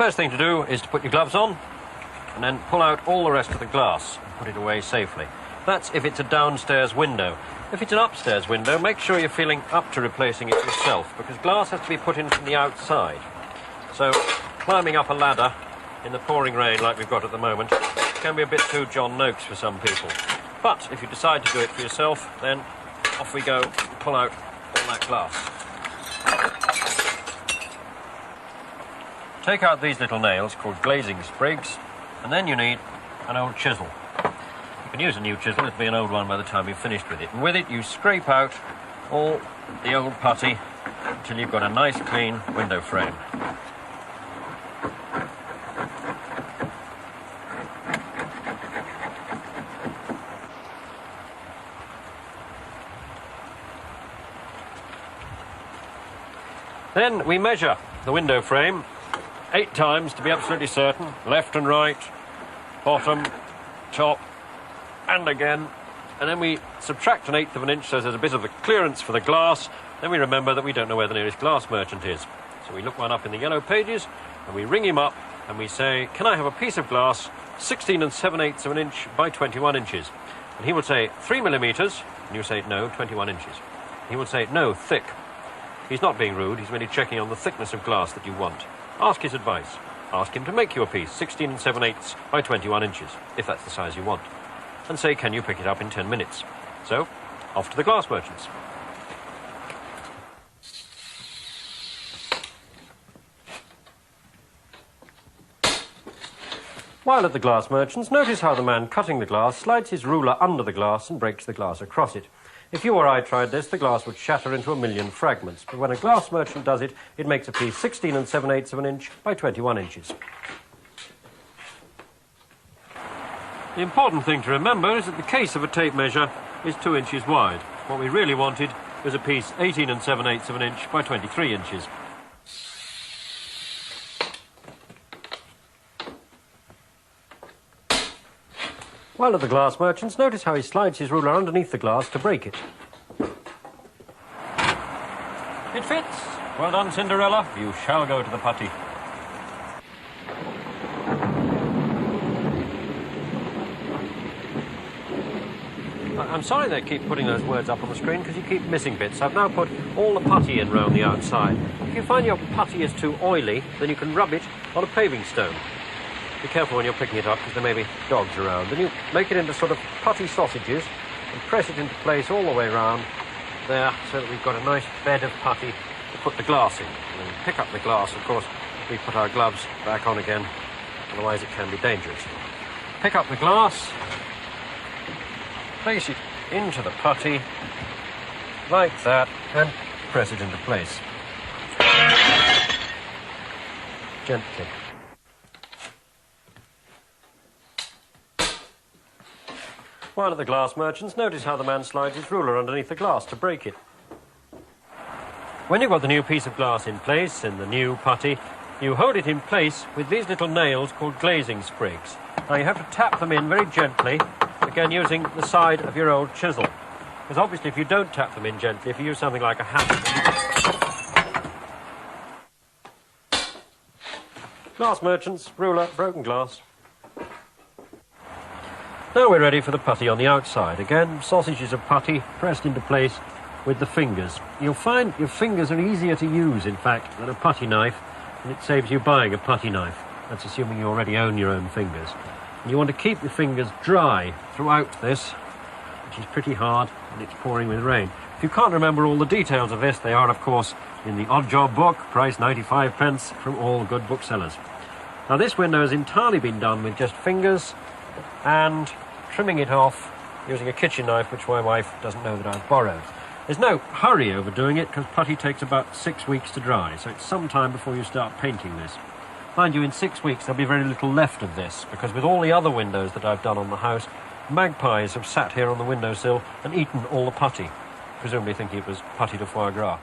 First thing to do is to put your gloves on and then pull out all the rest of the glass and put it away safely. That's if it's a downstairs window. If it's an upstairs window, make sure you're feeling up to replacing it yourself, because glass has to be put in from the outside. So climbing up a ladder in the pouring rain like we've got at the moment can be a bit too John Noakes for some people. But if you decide to do it for yourself, then off we go and pull out all that glass. Take out these little nails called glazing sprigs, and then you need an old chisel. You can use a new chisel, it'll be an old one by the time you've finished with it. And with it you scrape out all the old putty until you've got a nice clean window frame. Then we measure the window frame 8 times to be absolutely certain, left and right, bottom, top, and again, and then we subtract 1/8 of an inch so there's a bit of the clearance for the glass. Then we remember that we don't know where the nearest glass merchant is. So we look one up in the yellow pages and we ring him up and we say, can I have a piece of glass 16 7/8 of an inch by 21 inches? And he will say 3 millimetres, and you say no, 21 inches. He will say no, thick. He's not being rude, he's merely checking on the thickness of glass that you want. Ask his advice. Ask him to make you a piece 16 7/8 by 21 inches, if that's the size you want. And say, can you pick it up in 10 minutes? So, off to the glass merchants. While at the glass merchants, notice how the man cutting the glass slides his ruler under the glass and breaks the glass across it. If you or I tried this, the glass would shatter into 1,000,000 fragments. But when a glass merchant does it, it makes a piece 16 7/8 of an inch by 21 inches. The important thing to remember is that the case of a tape measure is 2 inches wide. What we really wanted was a piece 18 7/8 of an inch by 23 inches. While at the glass merchants, notice how he slides his ruler underneath the glass to break it. It fits. Well done, Cinderella. You shall go to the putty. I'm sorry they keep putting those words up on the screen because you keep missing bits. I've now put all the putty in round the outside. If you find your putty is too oily, then you can rub it on a paving stone. Be careful when you're picking it up because there may be dogs around. Then you make it into sort of putty sausages and press it into place all the way round there so that we've got a nice bed of putty to put the glass in. And then pick up the glass, of course, we put our gloves back on again, otherwise it can be dangerous. Pick up the glass, place it into the putty like that and press it into place. Gently. While at the glass merchants, notice how the man slides his ruler underneath the glass to break it. When you've got the new piece of glass in place, in the new putty, you hold it in place with these little nails called glazing sprigs. Now you have to tap them in very gently, again using the side of your old chisel. Because obviously if you don't tap them in gently, if you use something like a hammer... Glass merchants, ruler, broken glass. Now we're ready for the putty on the outside. Again, sausages of putty pressed into place with the fingers. You'll find your fingers are easier to use, in fact, than a putty knife, and it saves you buying a putty knife. That's assuming you already own your own fingers. And you want to keep your fingers dry throughout this, which is pretty hard, and it's pouring with rain. If you can't remember all the details of this, they are, of course, in the Odd Job book, price 95p from all good booksellers. Now, this window has entirely been done with just fingers and trimming it off using a kitchen knife, which my wife doesn't know that I've borrowed. There's no hurry over doing it because putty takes about 6 weeks to dry, so it's some time before you start painting this. Mind you, in 6 weeks there'll be very little left of this, because with all the other windows that I've done on the house, magpies have sat here on the windowsill and eaten all the putty, presumably thinking it was putty de foie gras.